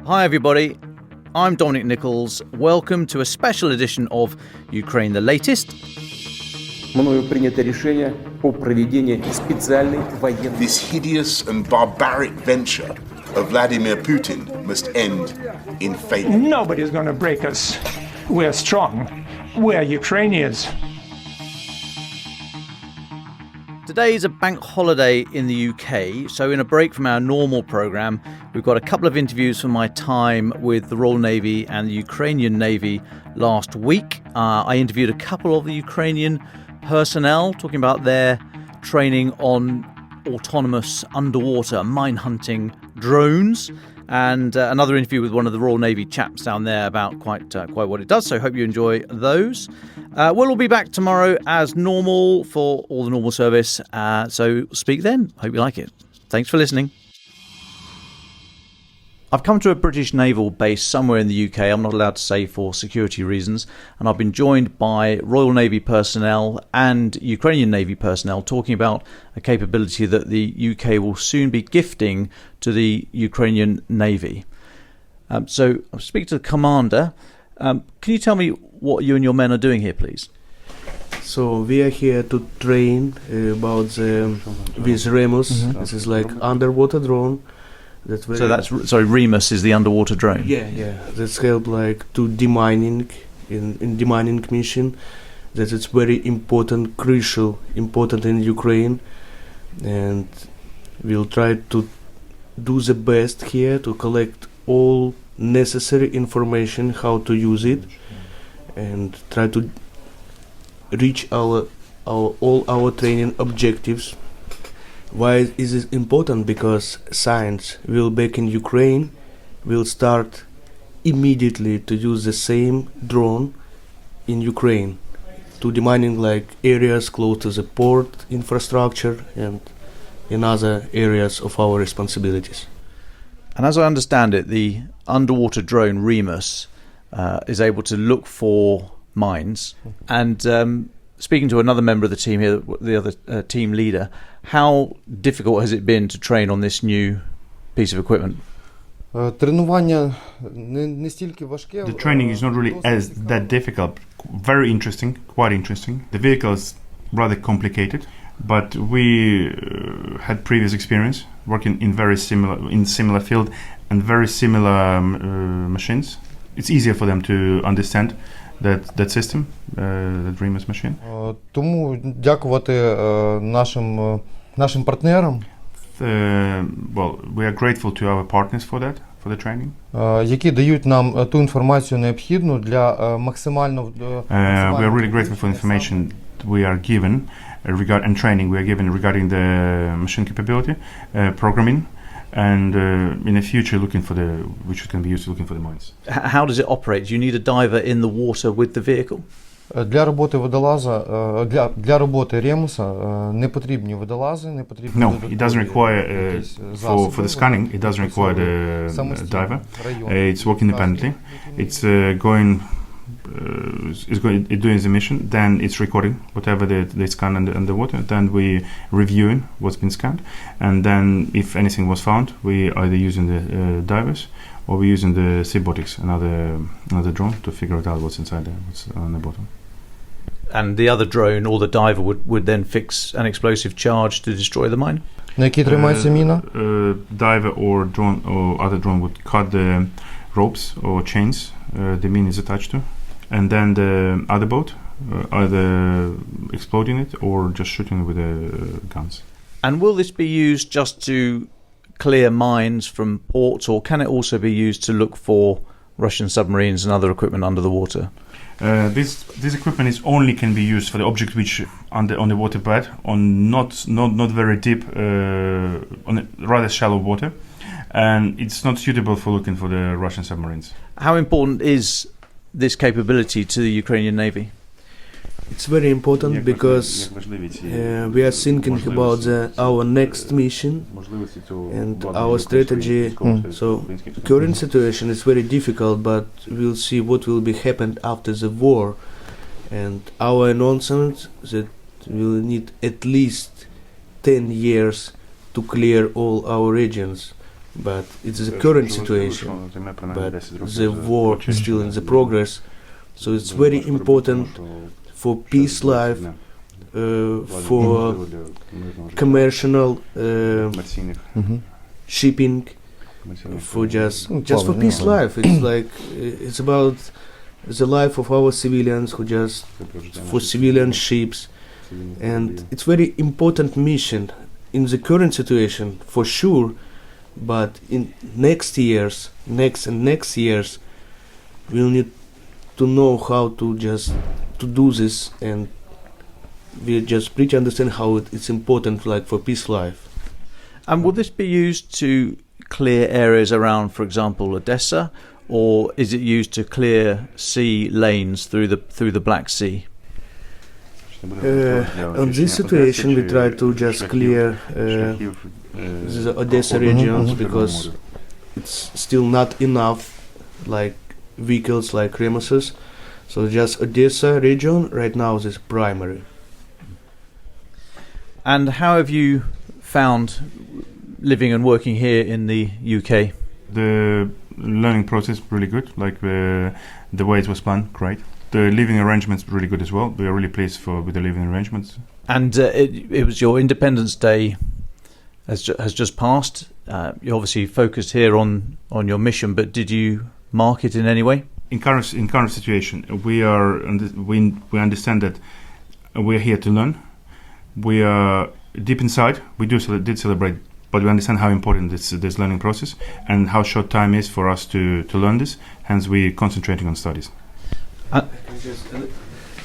Hi everybody, I'm Dominic Nicholls. Welcome to a special edition of Ukraine the Latest. Мною принято решение о проведении специальной военной... This hideous and barbaric venture of Vladimir Putin must end in failure. Nobody's going to break us. We're strong. We're Ukrainians. Today is a bank holiday in the UK, so in a break from our normal programme, we've got a couple of interviews from my time with the Royal Navy and the Ukrainian Navy last week. I interviewed a couple of the Ukrainian personnel talking about their training on autonomous underwater mine hunting drones, and another interview with one of the Royal Navy chaps down there about quite what it does. So hope you enjoy those. We'll all be back tomorrow as normal for all the normal service. So speak then. Hope you like it. Thanks for listening. I've come to a British naval base somewhere in the UK, I'm not allowed to say for security reasons, and I've been joined by Royal Navy personnel and Ukrainian Navy personnel talking about a capability that the UK will soon be gifting to the Ukrainian Navy. So I'll speak to the commander. Can you tell me what you and your men are doing here, please? So we are here to train about with Remus. This is like underwater drone. Remus is the underwater drone. Yeah. That's help like to demining in demining mission. That it's very important, crucial, important in Ukraine, and we'll try to do the best here to collect all necessary information how to use it, and try to reach all our training objectives. Why is it important? Because science will back in Ukraine will start immediately to use the same drone in Ukraine to demining like areas close to the port infrastructure and in other areas of our responsibilities. And as I understand it, the underwater drone Remus is able to look for mines. And speaking to another member of the team here, the other team leader, how difficult has it been to train on this new piece of equipment? The training is not really that difficult. Very interesting, quite interesting. The vehicle is rather complicated, but we had previous experience working in similar field and very similar machines. It's easier for them to understand that system, the Remus machine. Тому дякувати нашим партнерам. Well, we are grateful to our partners for that, for the training. Які дають нам ту інформацію необхідну для максимально. We are really grateful for the information we are given and training we are given regarding the machine capability, programming. And in the future, which can be used looking for the mines. How does it operate? Do you need a diver in the water with the vehicle? Для роботи водолаза, для роботи Ремуса не потрібні водолази, не потрібні. No, it doesn't require for the scanning. It doesn't require the diver. It's working independently. It's doing the mission, then it's recording whatever they scan underwater, then we reviewing what's been scanned, and then if anything was found, we either using the divers or we using the Seabotics, another drone, to figure out what's inside there, what's on the bottom. And the other drone or the diver would then fix an explosive charge to destroy the mine? На якій тримається міна? Diver or drone or other drone would cut the ropes or chains the mine is attached to, and then the other boat either exploding it or just shooting it with the guns. And will this be used just to clear mines from ports, or can it also be used to look for Russian submarines and other equipment under the water? This equipment can be used for the object which on the waterbed, on not very deep, on rather shallow water, and it's not suitable for looking for the Russian submarines. How important is this capability to the Ukrainian Navy? It's very important because we are thinking about our next mission and our strategy. So current situation is very difficult, but we'll see what will be happened after the war. And our announcement that we'll need at least 10 years to clear all our regions. but it's the current situation. But the war is still in the progress, so it's very important for peace life, for commercial shipping, for just for peace life. It's like it's about the life of our civilians who just for civilian ships, and it's very important mission in the current situation for sure. But in next years, next years, we'll need to know how to do this, and we just pretty understand how it's important, like for peace life. And will this be used to clear areas around, for example, Odessa, or is it used to clear sea lanes through the Black Sea? On this situation, we try to just clear the Odessa regions because it's still not enough, like vehicles like Remoses. So just Odessa region right now is primary. And how have you found living and working here in the UK? The learning process really good, like the way it was planned, great. The living arrangements really good as well. We are really pleased with the living arrangements. And it was your Independence Day has just passed. You obviously focused here on your mission, but did you mark it in any way? In current situation, we understand that we are here to learn. We are deep inside. We did celebrate, but we understand how important this learning process and how short time is for us to learn this. Hence, we concentrating on studies.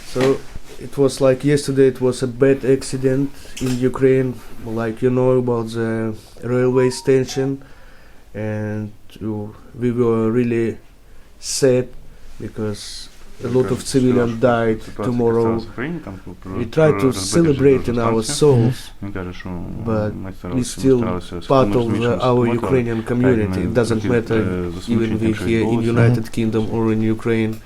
So it was like yesterday. It was a bad accident in Ukraine. Like you know about the railway station, and we were really sad because a lot of civilians died tomorrow. We try to celebrate in our souls, but we still part of our Ukrainian community. It doesn't matter even we here in United Kingdom or in Ukraine.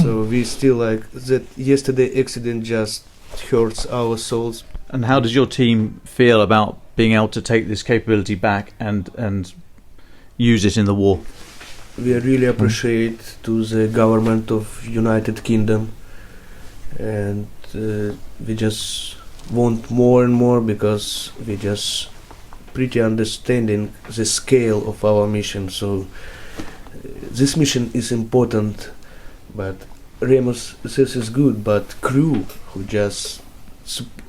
So we still like that yesterday accident just hurts our souls. And how does your team feel about being able to take this capability back and use it in the war? We really appreciate to the government of United Kingdom, and we just want more and more because we just pretty understanding the scale of our mission. So this mission is important, but Remus, this is good, but crew who just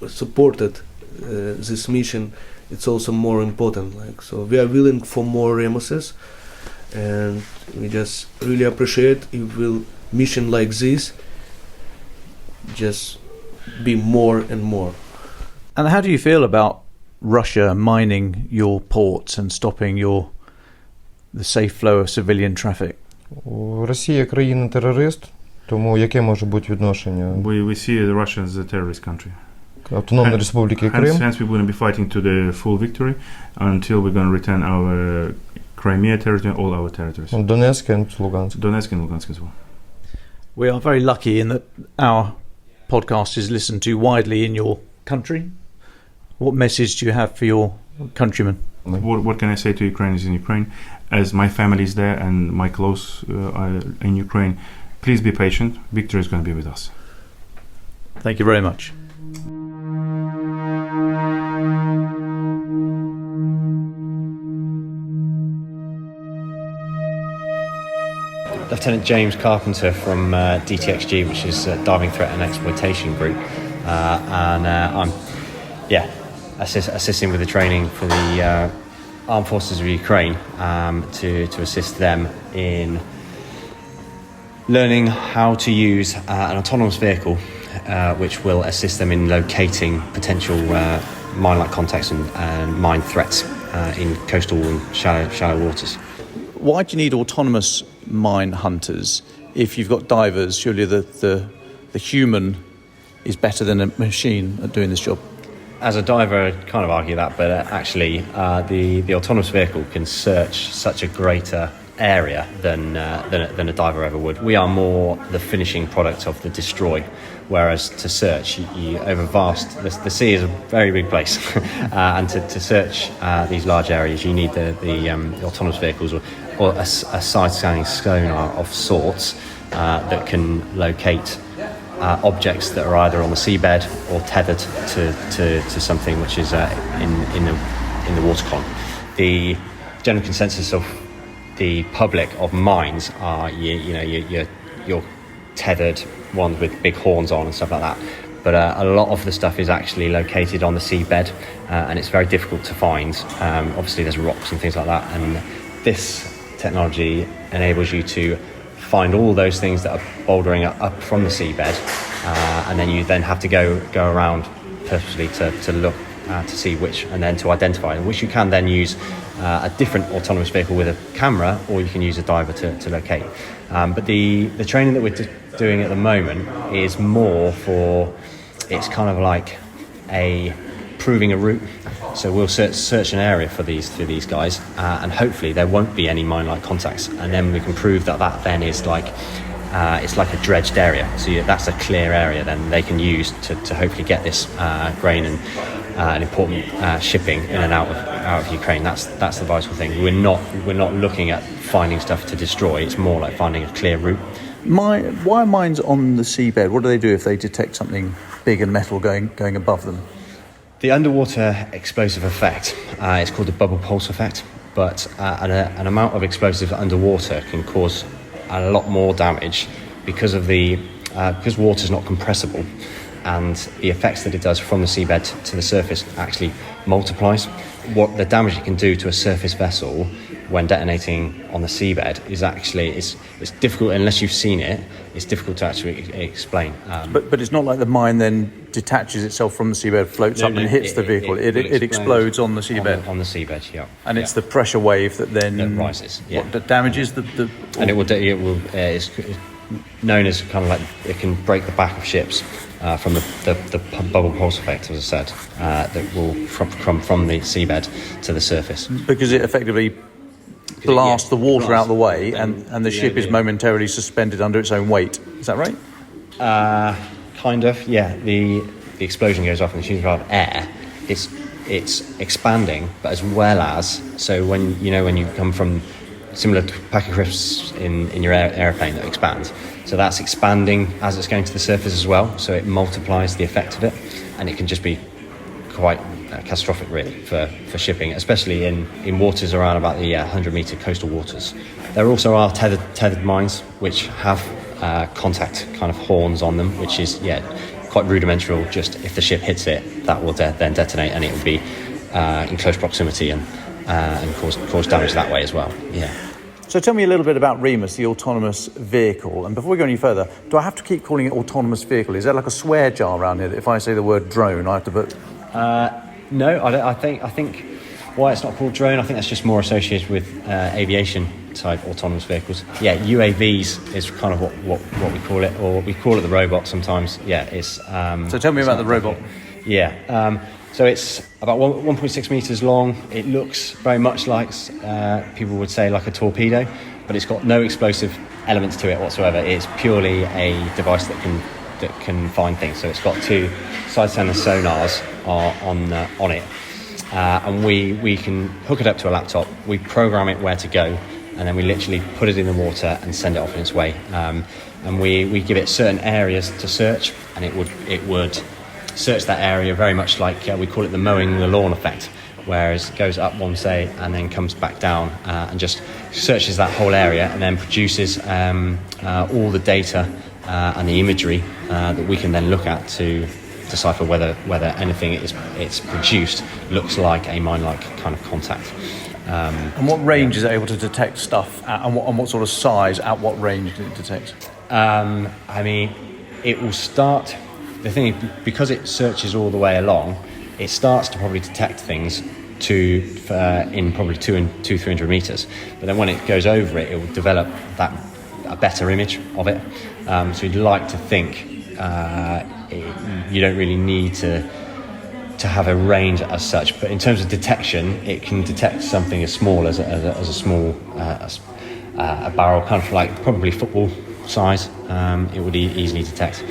supported this mission, it's also more important. Like, so we are willing for more Remuses, and we just really appreciate if will mission like this just be more and more. And how do you feel about Russia mining your ports and stopping the safe flow of civilian traffic? Росія країна-терорист, тому яке може бути відношення? We see Russia as a terrorist country. Автономної Республіки Крим. Hence we're going to be fighting to the full victory until we're going to return our Crimea territory, all our territories. Donetsk and Lugansk. Donetsk and Lugansk as well. We are very lucky in that our podcast is listened to widely in your country. What message do you have for your countrymen? What can I say to Ukrainians in Ukraine? As my family is there and my close in Ukraine, please be patient. Victory is going to be with us. Thank you very much. Lieutenant James Carpenter from DTXG, which is Diving Threat and Exploitation Group, and I'm assisting with the training for the Armed Forces of Ukraine to assist them in learning how to use an autonomous vehicle which will assist them in locating potential mine-like contacts and mine threats in coastal and shallow waters. Why do you need autonomous mine hunters if you've got divers? Surely the human is better than a machine at doing this job. As a diver, I'd kind of argue that, but actually the autonomous vehicle can search such a greater area than a diver ever would. We are more the finishing product of the destroy, whereas to search, you over vast. The sea is a very big place, and to search these large areas, you need the autonomous vehicles or a side-scanning sonar of sorts that can locate objects that are either on the seabed or tethered to something which is in the water column. The general consensus of the public of mines are your tethered ones with big horns on and stuff like that. But a lot of the stuff is actually located on the seabed, and it's very difficult to find. Obviously, there's rocks and things like that, and this technology enables you to find all those things that are bouldering up from the seabed, and then you then have to go around purposely to look to see which, and then to identify, which you can then use a different autonomous vehicle with a camera, or you can use a diver to locate. But the training that we're doing at the moment is more for, it's kind of like proving a route. So we'll search an area for these guys, and hopefully there won't be any mine-like contacts, and then we can prove that then is like it's like a dredged area. So that's a clear area then they can use to hopefully get this grain and important shipping in and out of Ukraine. That's the vital thing. We're not looking at finding stuff to destroy. It's more like finding a clear route. Why are mines on the seabed? What do they do if they detect something big and metal going above them? The underwater explosive effect, it's called the bubble pulse effect, but an amount of explosives underwater can cause a lot more damage because water's not compressible, and the effects that it does from the seabed to the surface actually multiplies. What the damage it can do to a surface vessel when detonating on the seabed is actually, it's difficult unless you've seen it. It's difficult to actually explain. But it's not like the mine then detaches itself from the seabed, floats up and hits the vehicle. It explodes on the seabed. On the seabed, yeah. And it's the pressure wave that then rises. Yeah. That damages the. And it will. It's known as kind of like it can break the back of ships from the bubble pulse effect, as I said, that will come from the seabed to the surface. Because it effectively blasts the water out of the way, and the ship is momentarily suspended under its own weight. Is that right? Kind of, yeah. The explosion goes off and the out of air. It's expanding, but as well as, so when you come from, similar to a pack of crisps in your airplane that expands, so that's expanding as it's going to the surface as well, so it multiplies the effect of it, and it can just be quite catastrophic really for shipping, especially in waters around about the 100-metre coastal waters. There also are tethered mines which have contact kind of horns on them, which is quite rudimental. Just if the ship hits it, that will then detonate, and it will be in close proximity and cause damage that way as well. Yeah. So tell me a little bit about Remus, the autonomous vehicle. And before we go any further, do I have to keep calling it autonomous vehicle? Is there like a swear jar around here that if I say the word drone, I have to put... No, I don't. I think why it's not called drone, I think that's just more associated with aviation type autonomous vehicles. Yeah, UAVs is kind of what we call it, or we call it the robot sometimes. Yeah, it's. So tell me about the robot. Yeah. So it's about 1.6 meters long. It looks very much like people would say like a torpedo, but it's got no explosive elements to it whatsoever. It's purely a device that can find things. So it's got two side-scanner sonars on it, and we can hook it up to a laptop. We program it where to go, and then we literally put it in the water and send it off in its way. And we give it certain areas to search, and it would search that area very much like we call it the mowing the lawn effect, whereas it goes up one say and then comes back down and just searches that whole area, and then produces all the data and the imagery that we can then look at to decipher whether anything it's produced looks like a mine-like kind of contact. And what range is it able to detect stuff at, and what sort of size, at what range did it detect? I mean, it will start... The thing is, because it searches all the way along, it starts to probably detect things in probably 200-300 meters. But then when it goes over it, it will develop a better image of it. So you'd like to think you don't really need to have a range as such. But in terms of detection, it can detect something as small as a small a barrel, kind of like probably football size. It would easily detect.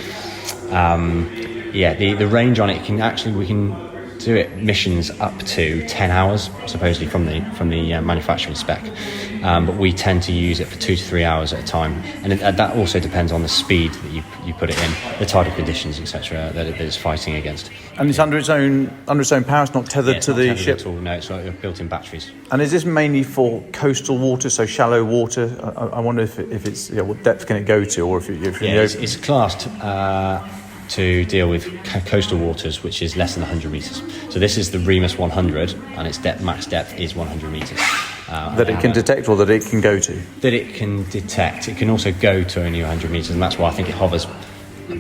The range on it we can do it missions up to 10 hours, supposedly from the manufacturing spec. But we tend to use it for 2 to 3 hours at a time, and that also depends on the speed that you put it in, the tidal conditions, etc., that it's fighting against. And it's under its own power. It's not tethered to the ship. At all. No, it's like built-in batteries. And is this mainly for coastal water, so shallow water? I wonder if it's what depth can it go to, or if it's classed to deal with coastal waters, which is less than 100 metres. So this is the Remus 100, and its max depth is 100 metres. That it can detect, or that it can go to? That it can detect. It can also go to only 100 metres, and that's why I think it hovers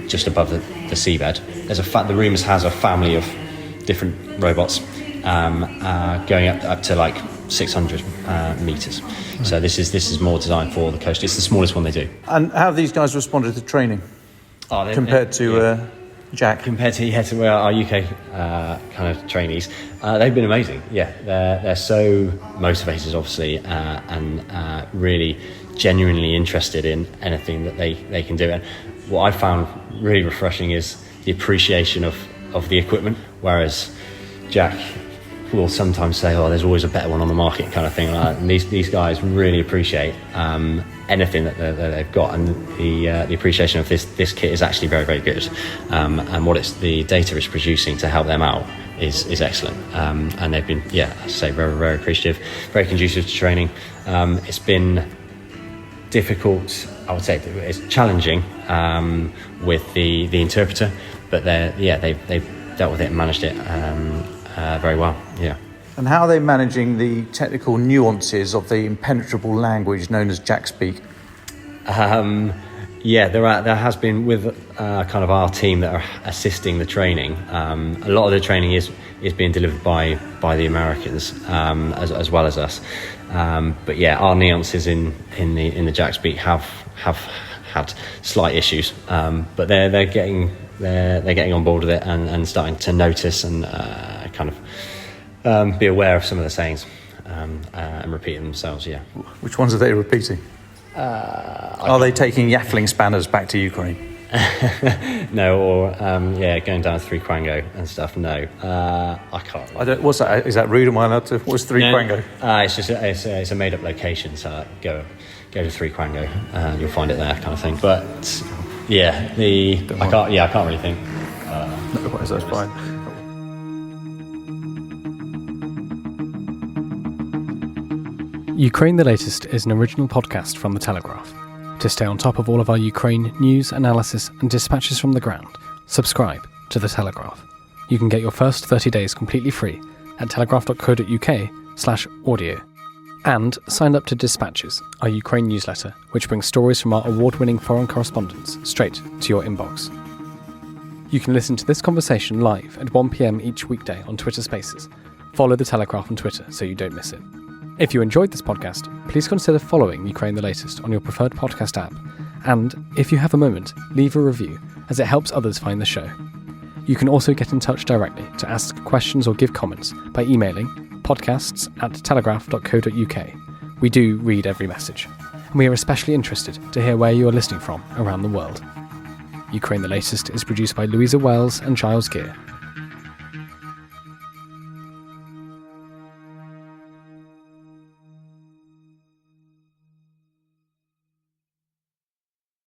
just above the seabed. The Remus has a family of different robots going up to like 600 metres. So this is more designed for the coast. It's the smallest one they do. And how have these guys responded to training? Compared to Jack? Compared to our UK kind of trainees, they've been amazing. Yeah, they're so motivated, obviously, and really genuinely interested in anything that they can do. And what I found really refreshing is the appreciation of the equipment, whereas Jack will sometimes say, "Oh, there's always a better one on the market," kind of thing. And these guys really appreciate anything that they've got, and the appreciation of this kit is actually very, very good. And what the data is producing to help them out is excellent. And they've been, as I say, very, very appreciative, very conducive to training. It's been difficult, I would say. It's challenging with the interpreter, but they've dealt with it and managed it very well. Yeah. And how are they managing the technical nuances of the impenetrable language known as Jack speak? There has been with kind of our team that are assisting the training. A lot of the training is being delivered by the Americans as well as us. But our nuances in the Jack speak have had slight issues, but they're getting on board with it and starting to notice and kind of be aware of some of the sayings and repeat them themselves. Yeah. Which ones are they repeating? Are they taking yaffling spanners back to Ukraine? No, or going down 3 Quango and stuff. No, I can't. What's that? Is that rude? Am I allowed to? What's 3 Quango? It's just it's a made up location. So go to 3 Quango, and you'll find it there, kind of thing. But I can't really think. No, that's fine. Ukraine the Latest is an original podcast from The Telegraph. To stay on top of all of our Ukraine news, analysis and dispatches from the ground, subscribe to The Telegraph. You can get your first 30 days completely free at telegraph.co.uk/audio. And sign up to Dispatches, our Ukraine newsletter, which brings stories from our award-winning foreign correspondents straight to your inbox. You can listen to this conversation live at 1 p.m. each weekday on Twitter Spaces. Follow The Telegraph on Twitter so you don't miss it. If you enjoyed this podcast, please consider following Ukraine the Latest on your preferred podcast app. And if you have a moment, leave a review, as it helps others find the show. You can also get in touch directly to ask questions or give comments by emailing podcasts@telegraph.co.uk. We do read every message, and we are especially interested to hear where you are listening from around the world. Ukraine the Latest is produced by Louisa Wells and Giles Gear,